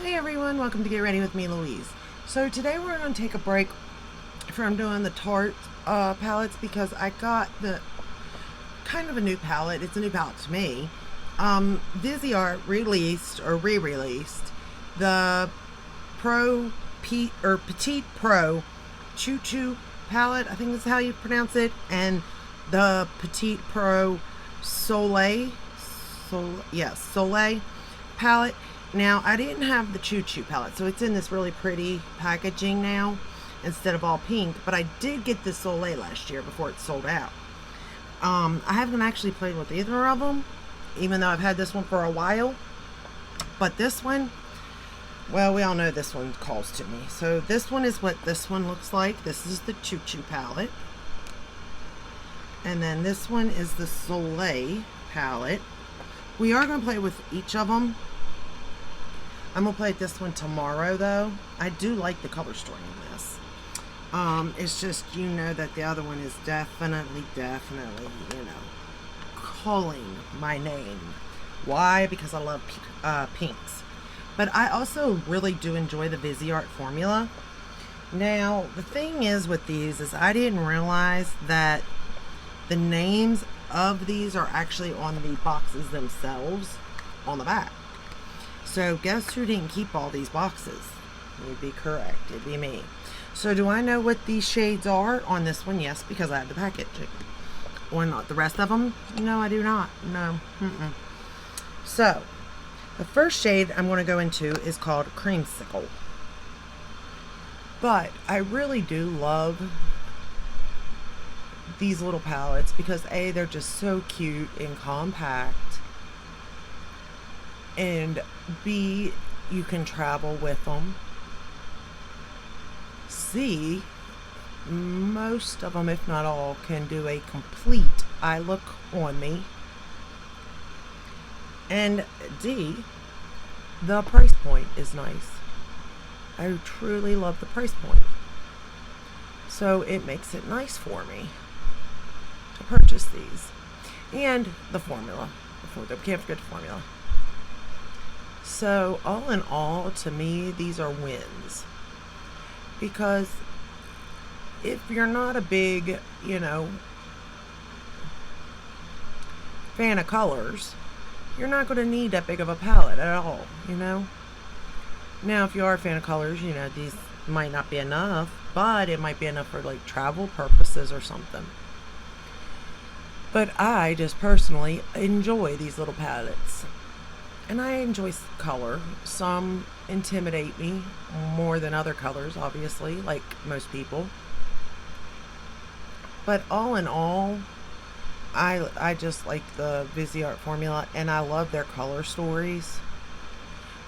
Hi everyone, welcome to Get Ready with me, Louise. So today we're going to take a break from doing the Tarte palettes because I got the kind of a new palette. It's a new palette to me. Viseart released or re-released the Petite Pro Chou palette. I think that's how you pronounce it, and the Petite Pro Soleil palette. Now, I didn't have the Chou palette, so it's in this really pretty packaging now instead of all pink, but I did get this Soleil last year before it sold out. I haven't actually played with either of them, even though I've had this one for a while, but this one, well, we all know this one calls to me. So this one is what this one looks like. This is the Chou palette. And then this one is the Soleil palette. We are going to play with each of them. I'm going to play this one tomorrow, though. I do like the color story in this. It's just, you know that the other one is definitely, calling my name. Why? Because I love pinks. But I also really do enjoy the Viseart formula. Now, the thing is with these is I didn't realize that the names of these are actually on the boxes themselves on the back. So guess who didn't keep all these boxes? You'd be correct. It'd be me. So do I know what these shades are on this one? Yes, because I have the packaging. Or not. The rest of them? No, I do not. No. So, the first shade I'm going to go into is called Creamsicle. But I really do love these little palettes because A, they're just so cute and compact, and B, you can travel with them. C, most of them, if not all, can do a complete eye look on me. And D, the price point is nice. I truly love the price point. So it makes it nice for me to purchase these. And the formula. We can't forget the formula. So all in all, to me, these are wins. Because if you're not a big, fan of colors, you're not going to need that big of a palette at all, Now, if you are a fan of colors, these might not be enough, but it might be enough for like travel purposes or something. But I just personally enjoy these little palettes. And I enjoy color. Some intimidate me more than other colors, obviously, like most people. But all in all, I just like the Viseart formula, and I love their color stories.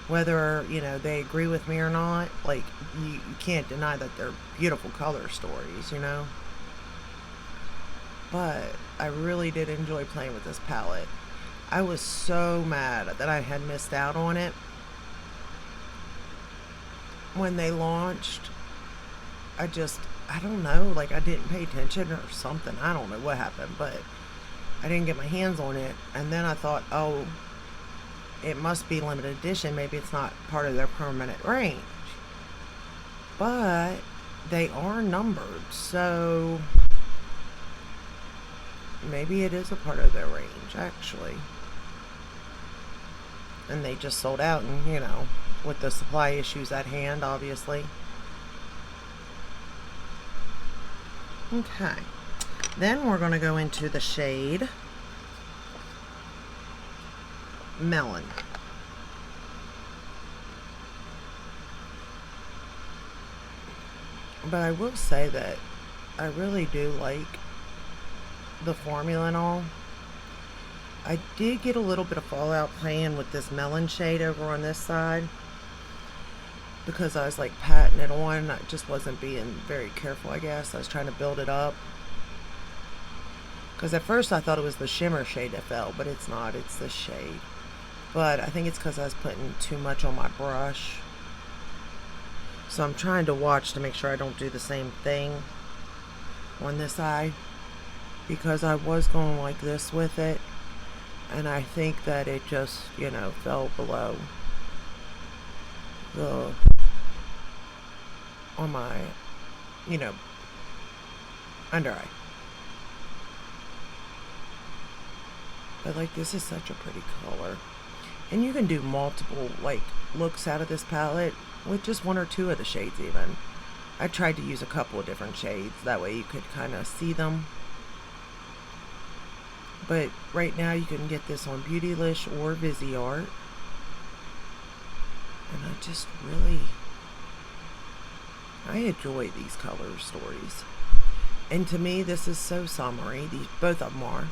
Whether, they agree with me or not, like, you can't deny that they're beautiful color stories, But I really did enjoy playing with this palette. I was so mad that I had missed out on it when they launched. I don't know, like I didn't pay attention or something. I don't know what happened, but I didn't get my hands on it. And then I thought, oh, it must be limited edition. Maybe it's not part of their permanent range. But they are numbered, so maybe it is a part of their range, actually. And they just sold out, and with the supply issues at hand, obviously. Okay. Then we're going to go into the shade Melon. But I will say that I really do like the formula and all. I did get a little bit of fallout playing with this melon shade over on this side because I was like patting it on. I just wasn't being very careful, I guess. I was trying to build it up. Because at first I thought it was the shimmer shade that fell, but it's not. It's the shade. But I think it's because I was putting too much on my brush. So I'm trying to watch to make sure I don't do the same thing on this eye. Because I was going like this with it. And I think that it just, fell below. the on my, you know, under eye. But like, this is such a pretty color. And you can do multiple like looks out of this palette with just one or two of the shades even. I tried to use a couple of different shades, that way you could kind of see them. But right now you can get this on Beautylish or Viseart. And I just really, I enjoy these color stories. And to me, this is so summery. These, both of them are.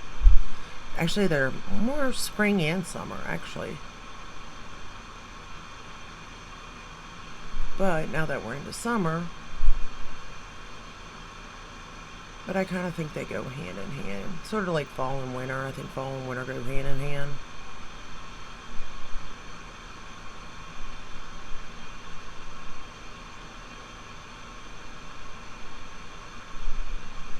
Actually, they're more spring and summer, actually. But now that we're into summer, but I kind of think they go hand in hand. Sort of like fall and winter. I think fall and winter go hand in hand.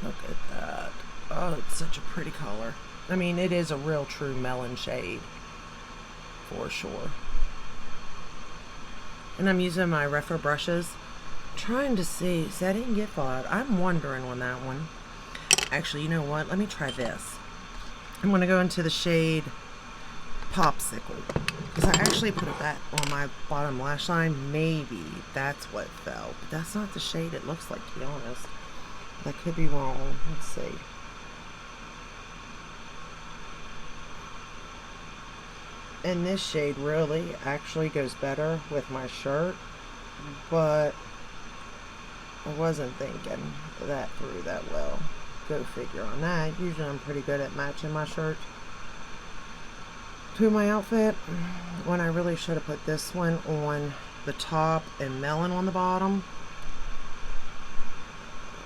Look at that. Oh, it's such a pretty color. I mean, it is a real true melon shade. For sure. And I'm using my Rephr brushes. Trying to see. I didn't get fallout. I'm wondering on that one. Actually, you know what? Let me try this. I'm going to go into the shade Popsicle. Because I actually put that on my bottom lash line. Maybe that's what fell. But that's not the shade it looks like, to be honest. I could be wrong. Let's see. And this shade really actually goes better with my shirt. But I wasn't thinking that through that well. Go figure on that. Usually I'm pretty good at matching my shirt to my outfit. When I really should have put this one on the top and melon on the bottom.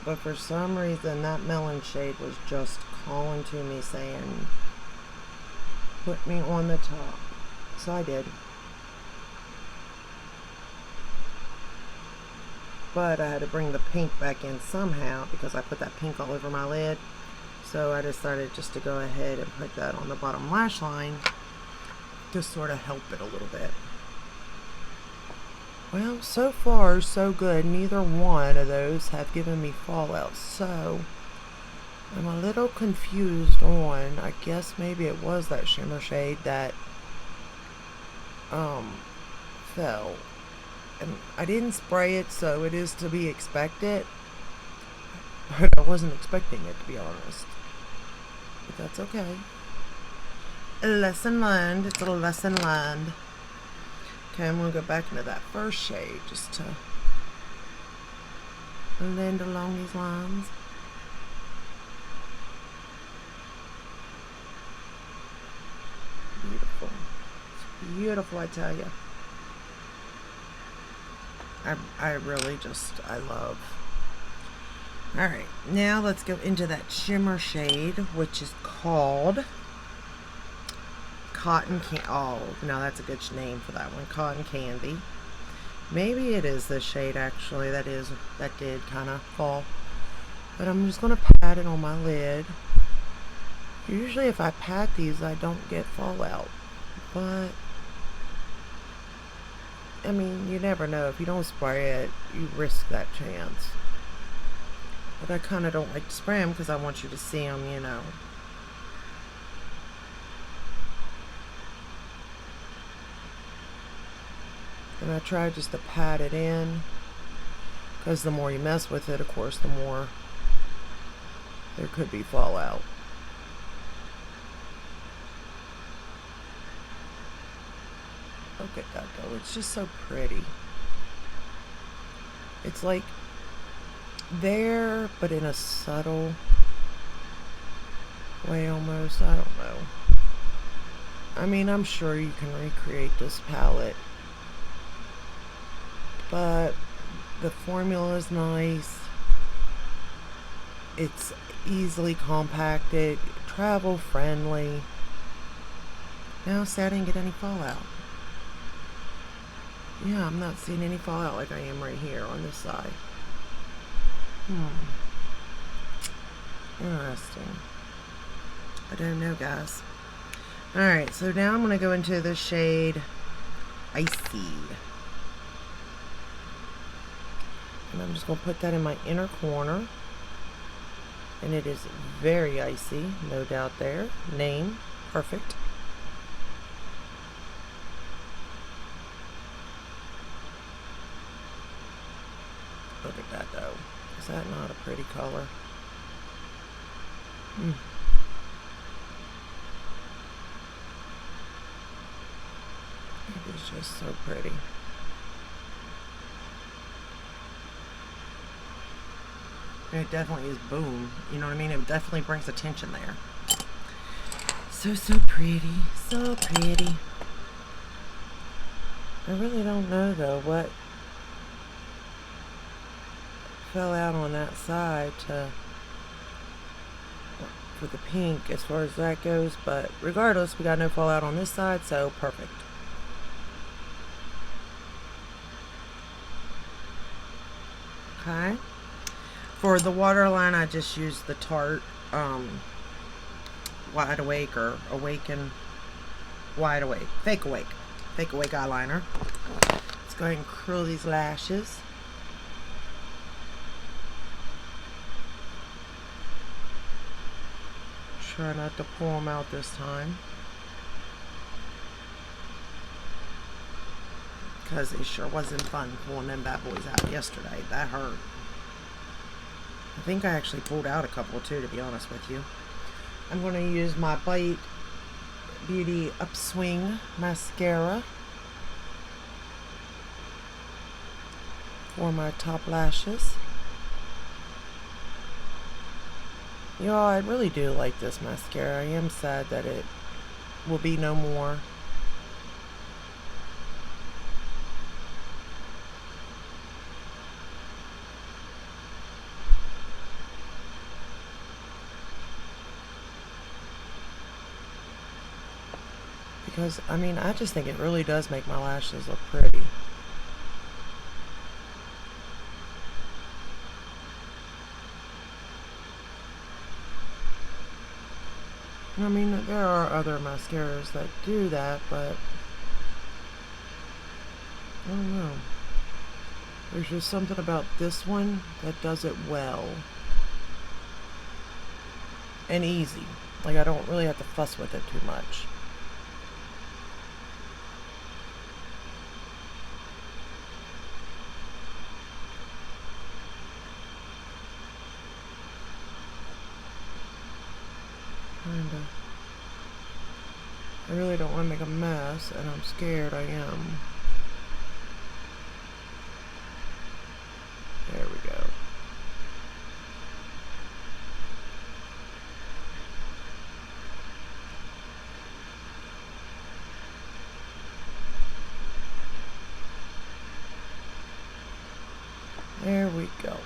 But for some reason that melon shade was just calling to me saying, put me on the top. So I did. But I had to bring the pink back in somehow because I put that pink all over my lid. So I decided just to go ahead and put that on the bottom lash line to sort of help it a little bit. Well, so far so good. Neither one of those have given me fallout. So I'm a little confused on, I guess maybe it was that shimmer shade that fell. And I didn't spray it, so it is to be expected. But I wasn't expecting it, to be honest. But that's okay. A lesson learned. It's a lesson learned. Okay, I'm going to go back into that first shade just to blend along these lines. Beautiful. It's beautiful, I tell you. I really just, I love. Alright, now let's go into that shimmer shade, which is called Cotton Candy. Oh, no, that's a good name for that one. Cotton Candy. Maybe it is this shade, actually. That did kind of fall. But I'm just going to pat it on my lid. Usually if I pat these, I don't get fallout. But I mean, you never know. If you don't spray it, you risk that chance. But I kind of don't like to spray them because I want you to see them, you know. And I try just to pat it in. Because the more you mess with it, of course, the more there could be fallout. Look at that though, it's just so pretty. It's like there, but in a subtle way almost. I don't know. I mean, I'm sure you can recreate this palette, but the formula is nice. It's easily compacted, travel friendly. Now, see, I didn't get any fallout. Yeah, I'm not seeing any fallout like I am right here on this side. Interesting. I don't know, guys. Alright, so now I'm going to go into the shade Icy. And I'm just going to put that in my inner corner. And it is very icy, no doubt there. Name, perfect. Look at that though. Is that not a pretty color? It is just so pretty. And it definitely is boom. You know what I mean? It definitely brings attention there. So pretty. So pretty. I really don't know though what fell out on that side for the pink as far as that goes, but regardless, we got no fallout on this side, so perfect. Okay. For the waterline, I just used the Tarte Wide Awake or Awaken Wide Awake. Fake Awake eyeliner. Let's go ahead and curl these lashes. Try not to pull them out this time, because it sure wasn't fun pulling them bad boys out yesterday. That hurt. I think I actually pulled out a couple too, to be honest with you. I'm going to use my Bite Beauty Upswing mascara for my top lashes. Y'all, I really do like this mascara. I am sad that it will be no more. Because, I mean, I just think it really does make my lashes look pretty. I mean, there are other mascaras that do that, but I don't know. There's just something about this one that does it well. And easy. Like, I don't really have to fuss with it too much. I really don't want to make a mess, and I'm scared I am. There we go. There we go.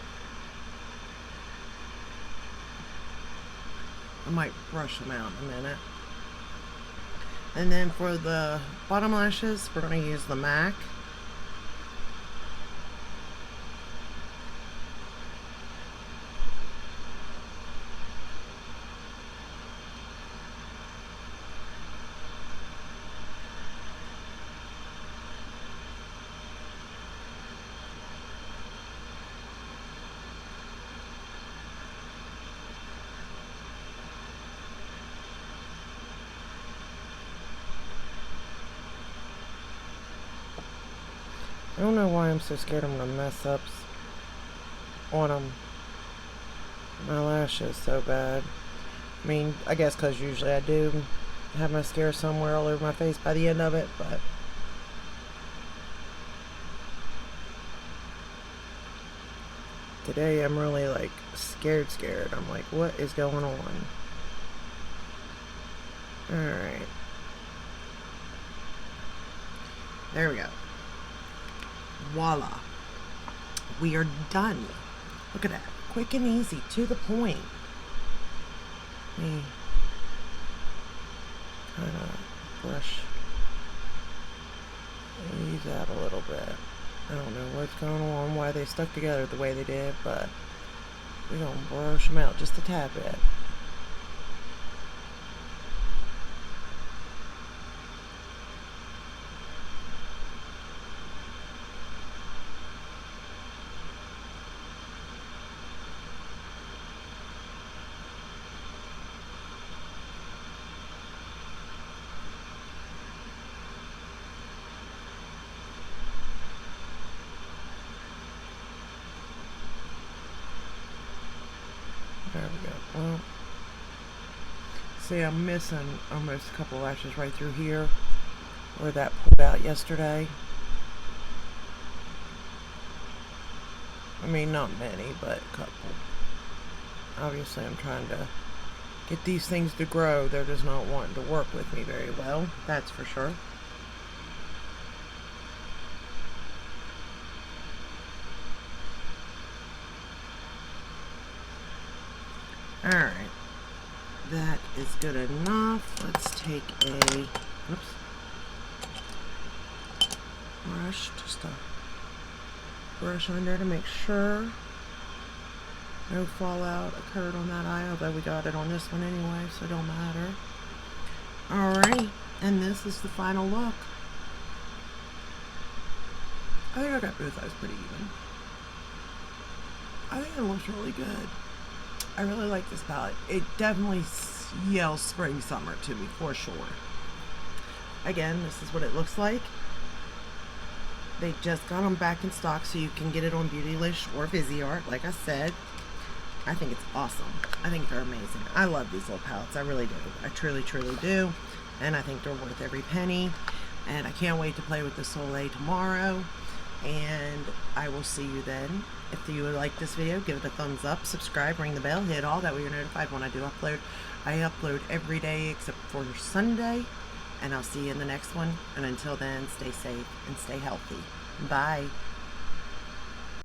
I might brush them out in a minute. And then for the bottom lashes, we're going to use the MAC. I don't know why I'm so scared I'm going to mess up on them. My lashes so bad. I mean, I guess because usually I do have mascara somewhere all over my face by the end of it, but today I'm really like scared. I'm like, what is going on? Alright. There we go. Voila. We are done. Look at that. Quick and easy. To the point. Let me kind of brush these out a little bit. I don't know what's going on, why they stuck together the way they did, but we're going to brush them out just a tad bit. Well, see, I'm missing almost a couple lashes right through here where that pulled out yesterday. I mean, not many, but a couple. Obviously, I'm trying to get these things to grow. They're just not wanting to work with me very well, that's for sure. Alright, that is good enough. Let's take a, oops, brush, just a brush under to make sure no fallout occurred on that eye, although we got it on this one anyway, so it don't matter. Alright, and this is the final look. I think I got both eyes pretty even. I think it looks really good. I really like this palette. It definitely yells spring summer to me for sure. Again, this is what it looks like. They just got them back in stock, so you can get it on Beautylish or Viseart, like I said. I think it's awesome. I think they're amazing. I love these little palettes. I really do. I truly, truly do. And I think they're worth every penny. And I can't wait to play with the Soleil tomorrow. And I will see you then. If you like this video, give it a thumbs up, subscribe, ring the bell, hit all, that way you're notified when I do upload. I upload every day except for Sunday. And I'll see you in the next one. And until then, stay safe and stay healthy. Bye.